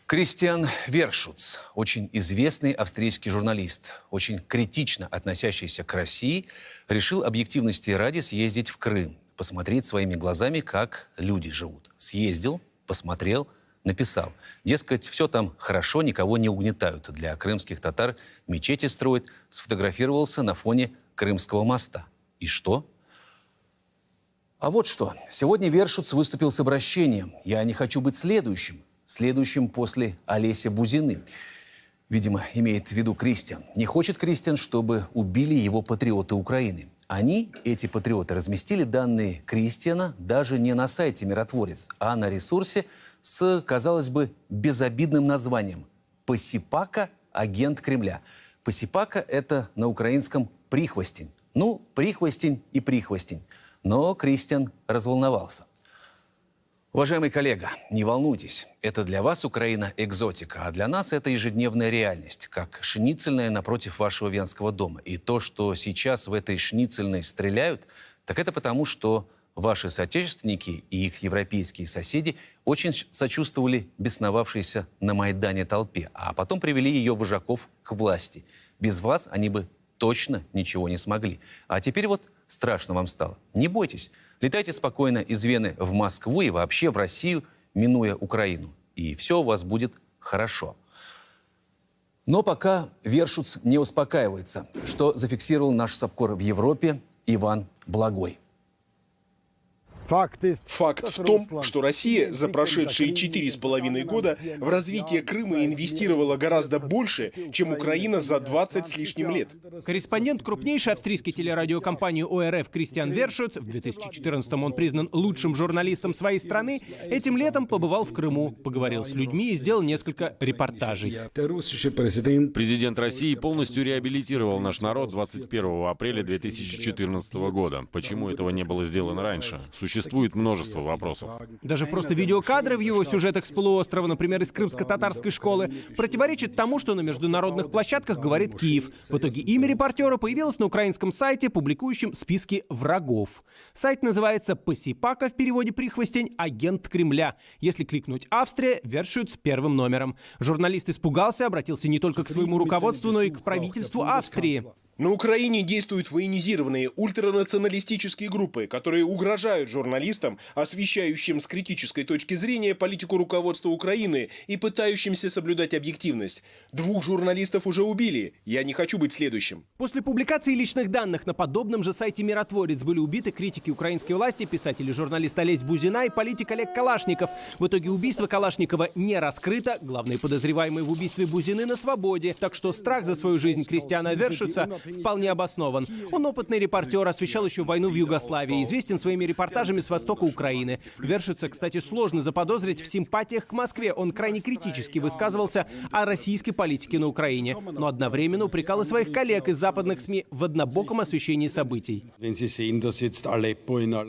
Кристиан Вершуц, очень известный австрийский журналист, очень критично относящийся к России, решил объективности ради съездить в Крым, посмотреть своими глазами, как люди живут. Съездил, посмотрел, написал. Дескать, все там хорошо, никого не угнетают. Для крымских татар мечети строят. Сфотографировался на фоне Крымского моста. И что? А вот что. Сегодня Вершуц выступил с обращением. «Я не хочу быть следующим после Олеся Бузины». Видимо, имеет в виду Кристиан. Не хочет Кристиан, чтобы убили его патриоты Украины. Они, эти патриоты, разместили данные Кристиана даже не на сайте «Миротворец», а на ресурсе с, казалось бы, безобидным названием «Посипака. Агент Кремля». Посипака – это на украинском «прихвостень». Ну, прихвостень и прихвостень. Но Кристиан разволновался. Уважаемый коллега, не волнуйтесь. Это для вас Украина экзотика, а для нас это ежедневная реальность, как шницельная напротив вашего Венского дома. И то, что сейчас в этой шницельной стреляют, так это потому, что ваши соотечественники и их европейские соседи очень сочувствовали бесновавшейся на Майдане толпе, а потом привели ее вожаков к власти. Без вас они бы точно ничего не смогли. А теперь вот страшно вам стало. Не бойтесь. Летайте спокойно из Вены в Москву и вообще в Россию, минуя Украину. И все у вас будет хорошо. Но пока Вершуц не успокаивается, что зафиксировал наш САПКОР в Европе Иван Благой. Факт в том, что Россия за прошедшие 4,5 года в развитие Крыма инвестировала гораздо больше, чем Украина за 20 с лишним лет. Корреспондент крупнейшей австрийской телерадиокомпании ОРФ Кристиан Вершуц, в 2014-м он признан лучшим журналистом своей страны, этим летом побывал в Крыму, поговорил с людьми и сделал несколько репортажей. Президент России полностью реабилитировал наш народ 21 апреля 2014 года. Почему этого не было сделано раньше? Существует множество вопросов. Даже просто видеокадры в его сюжетах с полуострова, например, из крымско-татарской школы, противоречат тому, что на международных площадках говорит Киев. В итоге имя репортера появилось на украинском сайте, публикующем списки врагов. Сайт называется «Посипака», в переводе «прихвостень», «Агент Кремля». Если кликнуть «Австрия», Вершуц первым номером. Журналист испугался, обратился не только к своему руководству, но и к правительству Австрии. На Украине действуют военизированные ультранационалистические группы, которые угрожают журналистам, освещающим с критической точки зрения политику руководства Украины и пытающимся соблюдать объективность. 2 журналистов уже убили. Я не хочу быть следующим. После публикации личных данных на подобном же сайте «Миротворец» были убиты критики украинской власти, писатель и журналист Олесь Бузина и политик Олег Калашников. В итоге убийство Калашникова не раскрыто. Главные подозреваемые в убийстве Бузины на свободе. Так что страх за свою жизнь Кристиана Вершуца вполне обоснован. Он опытный репортер, освещал еще войну в Югославии, известен своими репортажами с востока Украины. Вершуца, кстати, сложно заподозрить в симпатиях к Москве. Он крайне критически высказывался о российской политике на Украине, но одновременно упрекал и своих коллег из западных СМИ в однобоком освещении событий.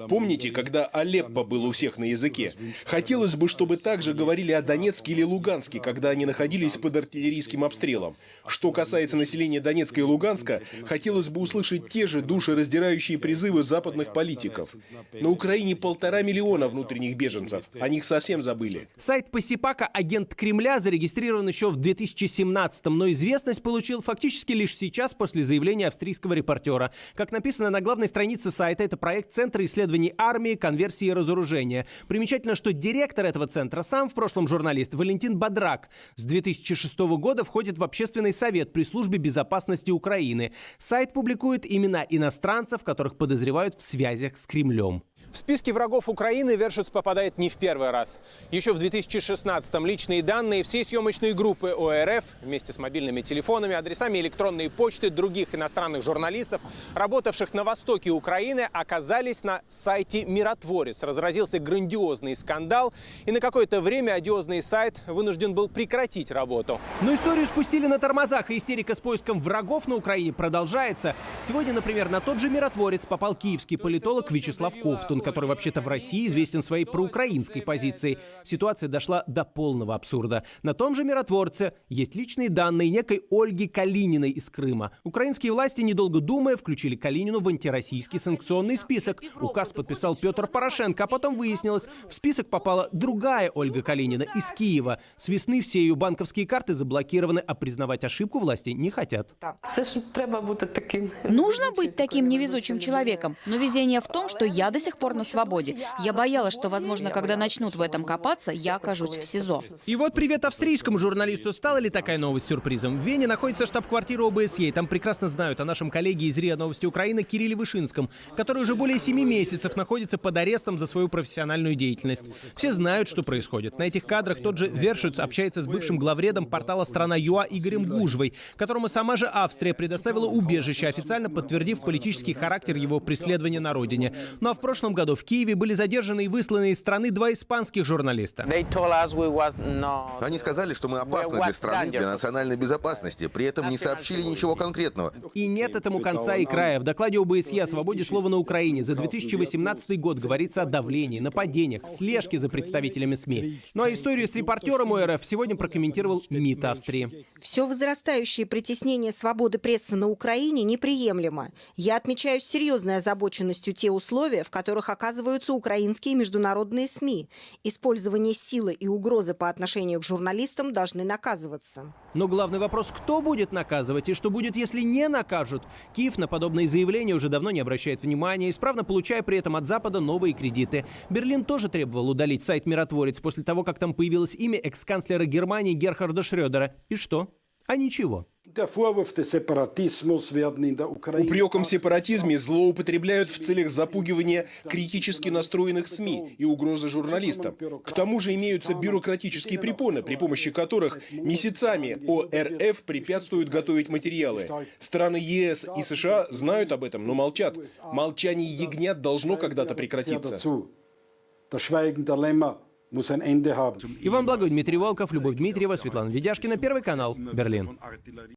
Помните, когда Алеппо был у всех на языке? Хотелось бы, чтобы также говорили о Донецке или Луганске, когда они находились под артиллерийским обстрелом. Что касается населения Донецка и Луганска, хотелось бы услышать те же душераздирающие призывы западных политиков. На Украине 1,5 миллиона внутренних беженцев. О них совсем забыли. Сайт Посипака «Агент Кремля» зарегистрирован еще в 2017-м, но известность получил фактически лишь сейчас после заявления австрийского репортера. Как написано на главной странице сайта, это проект Центра исследований армии, конверсии и разоружения. Примечательно, что директор этого центра сам в прошлом журналист Валентин Бодрак. С 2006 года входит в Общественный совет при службе безопасности Украины. Сайт публикует имена иностранцев, которых подозревают в связях с Кремлем. В списке врагов Украины Вершуц попадает не в первый раз. Еще в 2016-м личные данные всей съемочной группы ОРФ вместе с мобильными телефонами, адресами электронной почты других иностранных журналистов, работавших на востоке Украины, оказались на сайте «Миротворец». Разразился грандиозный скандал, и на какое-то время одиозный сайт вынужден был прекратить работу. Но историю спустили на тормозах, и истерика с поиском врагов на Украине продолжается. Сегодня, например, на тот же «Миротворец» попал киевский политолог Вячеслав Ковтун. Ковтун, который вообще-то в России известен своей проукраинской позицией. Ситуация дошла до полного абсурда. На том же «Миротворце» есть личные данные некой Ольги Калининой из Крыма. Украинские власти, недолго думая, включили Калинину в антироссийский санкционный список. Указ подписал Петр Порошенко, а потом выяснилось, в список попала другая Ольга Калинина из Киева. С весны все ее банковские карты заблокированы, а признавать ошибку власти не хотят. Нужно быть таким невезучим человеком, но везение в том, что я до сих пор на свободе. Я боялась, что, возможно, когда начнут в этом копаться, я окажусь в СИЗО. И вот привет австрийскому журналисту. Стала ли такая новость сюрпризом? В Вене находится штаб-квартира ОБСЕ. Там прекрасно знают о нашем коллеге из РИА Новости Украины Кирилле Вышинском, который уже более 7 месяцев находится под арестом за свою профессиональную деятельность. Все знают, что происходит. На этих кадрах тот же Вершуц общается с бывшим главредом портала «Страна.юа» Игорем Гужвой, которому сама же Австрия предоставила убежище, официально подтвердив политический характер его преследования на родине. Ну а в прошлом году в Киеве были задержаны и высланы из страны 2 испанских журналиста. Они сказали, что мы опасны для страны, для национальной безопасности, при этом не сообщили ничего конкретного. И нет этому конца и края. В докладе ОБСЕ о свободе слова на Украине за 2018 год говорится о давлении, нападениях, слежке за представителями СМИ. Ну а историю с репортером УРФ сегодня прокомментировал МИД Австрии. Все возрастающее притеснение свободы прессы на Украине неприемлемо. Я отмечаю с серьезной озабоченностью те условия, в которых оказываются украинские международные СМИ. Использование силы и угрозы по отношению к журналистам должны наказываться. Но главный вопрос, кто будет наказывать и что будет, если не накажут? Киев на подобные заявления уже давно не обращает внимания, исправно получая при этом от Запада новые кредиты. Берлин тоже требовал удалить сайт «Миротворец» после того, как там появилось имя экс-канцлера Германии Герхарда Шрёдера. И что? А ничего. Упреком в сепаратизме злоупотребляют в целях запугивания критически настроенных СМИ и угрозы журналистам. К тому же имеются бюрократические препоны, при помощи которых месяцами ОРФ препятствуют готовить материалы. Страны ЕС и США знают об этом, но молчат. Молчание ягнят должно когда-то прекратиться. Иван Благой, Дмитрий Волков, Любовь Дмитриева, Светлана Ведяшкина, Первый канал, Берлин.